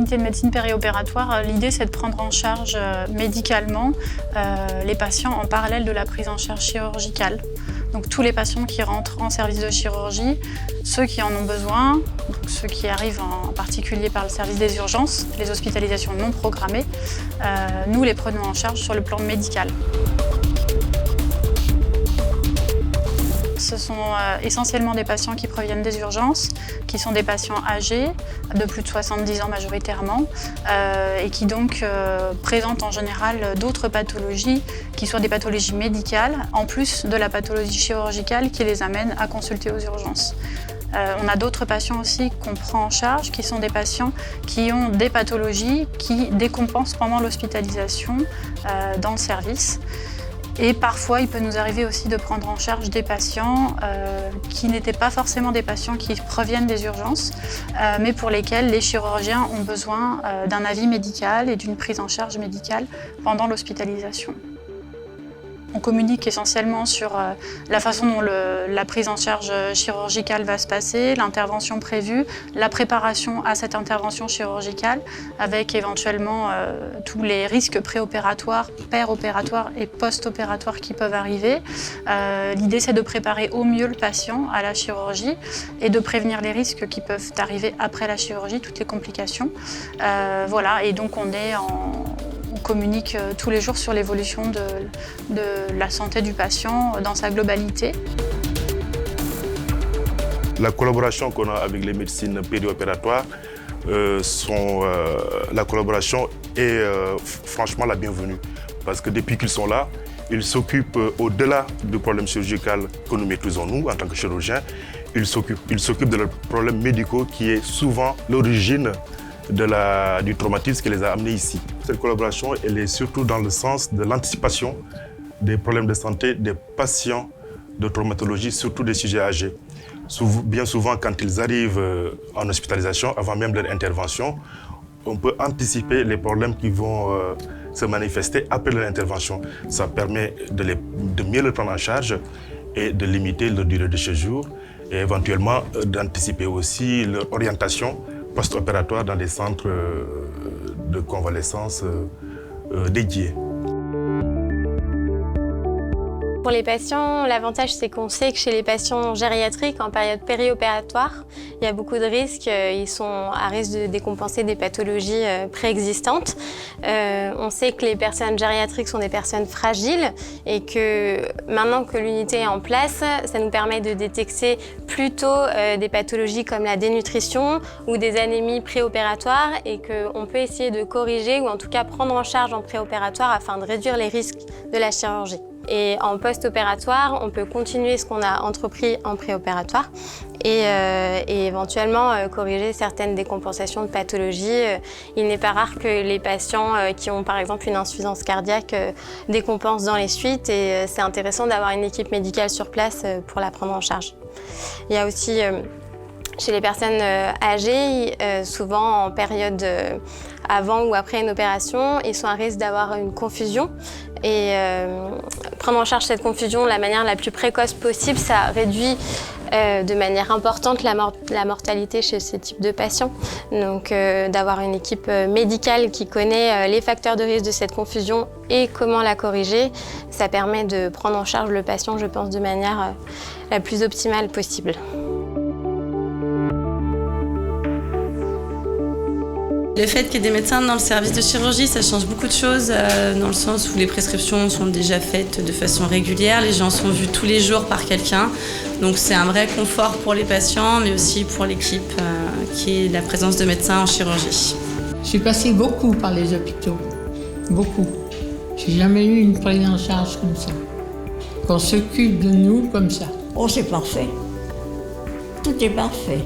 unité de médecine périopératoire, l'idée c'est de prendre en charge médicalement les patients en parallèle de la prise en charge chirurgicale. Donc tous les patients qui rentrent en service de chirurgie, ceux qui en ont besoin, donc ceux qui arrivent en particulier par le service des urgences, les hospitalisations non programmées, nous les prenons en charge sur le plan médical. Ce sont essentiellement des patients qui proviennent des urgences, qui sont des patients âgés, de plus de 70 ans majoritairement, et qui donc présentent en général d'autres pathologies, qui sont des pathologies médicales, en plus de la pathologie chirurgicale qui les amène à consulter aux urgences. On a d'autres patients aussi qu'on prend en charge, qui sont des patients qui ont des pathologies qui décompensent pendant l'hospitalisation dans le service. Et parfois, il peut nous arriver aussi de prendre en charge des patients qui n'étaient pas forcément des patients qui proviennent des urgences, mais pour lesquels les chirurgiens ont besoin d'un avis médical et d'une prise en charge médicale pendant l'hospitalisation. On communique essentiellement sur la façon dont la prise en charge chirurgicale va se passer, l'intervention prévue, la préparation à cette intervention chirurgicale, avec éventuellement tous les risques préopératoires, péropératoires et post-opératoires qui peuvent arriver. L'idée, c'est de préparer au mieux le patient à la chirurgie et de prévenir les risques qui peuvent arriver après la chirurgie, toutes les complications. Voilà, et donc on communique tous les jours sur l'évolution de la santé du patient dans sa globalité. La collaboration qu'on a avec les médecines périopératoires, la collaboration est franchement la bienvenue. Parce que depuis qu'ils sont là, ils s'occupent au-delà du problème chirurgical que nous maîtrisons nous en tant que chirurgiens, ils s'occupent de leurs problèmes médicaux qui est souvent l'origine du traumatisme qui les a amenés ici. Cette collaboration, elle est surtout dans le sens de l'anticipation des problèmes de santé des patients de traumatologie, surtout des sujets âgés. Bien souvent, quand ils arrivent en hospitalisation, avant même leur intervention, on peut anticiper les problèmes qui vont se manifester après leur intervention. Ça permet de mieux les prendre en charge et de limiter leur durée de séjour et éventuellement d'anticiper aussi leur orientation post-opératoire dans des centres de convalescence dédiés. Pour les patients, l'avantage c'est qu'on sait que chez les patients gériatriques en période périopératoire, il y a beaucoup de risques. Ils sont à risque de décompenser des pathologies préexistantes. On sait que les personnes gériatriques sont des personnes fragiles et que maintenant que l'unité est en place, ça nous permet de détecter plus tôt des pathologies comme la dénutrition ou des anémies préopératoires et qu'on peut essayer de corriger ou en tout cas prendre en charge en préopératoire afin de réduire les risques de la chirurgie. Et en post-opératoire, on peut continuer ce qu'on a entrepris en préopératoire et éventuellement corriger certaines décompensations de pathologies. Il n'est pas rare que les patients qui ont par exemple une insuffisance cardiaque décompensent dans les suites et c'est intéressant d'avoir une équipe médicale sur place pour la prendre en charge. Il y a aussi chez les personnes âgées, souvent en période avant ou après une opération, ils sont à risque d'avoir une confusion. Et prendre en charge cette confusion de la manière la plus précoce possible, ça réduit de manière importante la mortalité chez ce type de patients. Donc d'avoir une équipe médicale qui connaît les facteurs de risque de cette confusion et comment la corriger, ça permet de prendre en charge le patient, je pense, de manière la plus optimale possible. Le fait qu'il y ait des médecins dans le service de chirurgie, ça change beaucoup de choses dans le sens où les prescriptions sont déjà faites de façon régulière, les gens sont vus tous les jours par quelqu'un. Donc c'est un vrai confort pour les patients, mais aussi pour l'équipe qui est la présence de médecins en chirurgie. Je suis passée beaucoup par les hôpitaux, beaucoup. J'ai jamais eu une prise en charge comme ça, qu'on s'occupe de nous comme ça. Oh, c'est parfait. Tout est parfait.